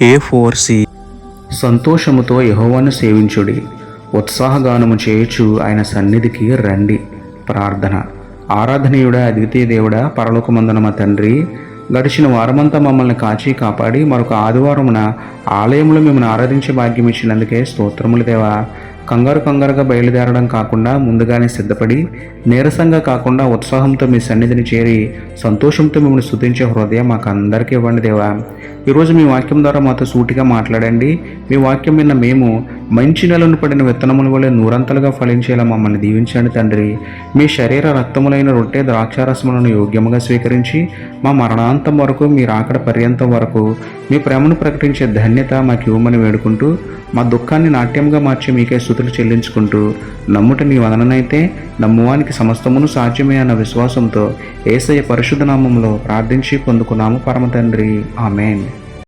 A4C సంతోషముతో యెహోవాను సేవించుడి, ఉత్సాహగానము చేయుచు ఆయన సన్నిధికి రండి. ప్రార్థన. ఆరాధనీయుడా, అద్వితీయ దేవుడా, పరలోకమందున మా తండ్రి, గడిచిన వారమంతా మమ్మల్ని కాచి కాపాడి మరొక ఆదివారమున ఆలయంలో మిమ్మల్ని ఆరాధించే భాగ్యం ఇచ్చినందుకే స్తోత్రములు దేవా. కంగారుగా బయలుదేరడం కాకుండా ముందుగానే సిద్ధపడి, నీరసంగా కాకుండా ఉత్సాహంతో మీ సన్నిధిని చేరి సంతోషంతో మిమ్మల్ని స్తుతించే హృదయం మాకు అందరికీ ఇవ్వండి దేవా. ఈరోజు మీ వాక్యం ద్వారా మాతో సూటిగా మాట్లాడండి. మీ వాక్యం విన్న మేము మంచి నెలను పడిన విత్తనముల వలె నూరంతలుగా ఫలించేలా మమ్మల్ని దీవించండి తండ్రి. మీ శరీర రక్తములైన రొట్టె ద్రాక్షారసములను యోగ్యముగా స్వీకరించి మా మరణాంతం వరకు, మీ రాకడ పర్యంతం వరకు మీ ప్రేమను ప్రకటించే ధన్యత మాకు ఇవ్వమని వేడుకుంటూ, మా దుఃఖాన్ని నాట్యంగా మార్చి మీకే స్తుతులు చెల్లించుకుంటూ, నమ్ముట నీ వదననైతే నమ్మువానికి సమస్తమును సాధ్యమే అన్న విశ్వాసంతో యేసయ్య పరిశుద్ధ నామములో ప్రార్థించి పొందుకున్నాము పరమ తండ్రి. ఆమేన్.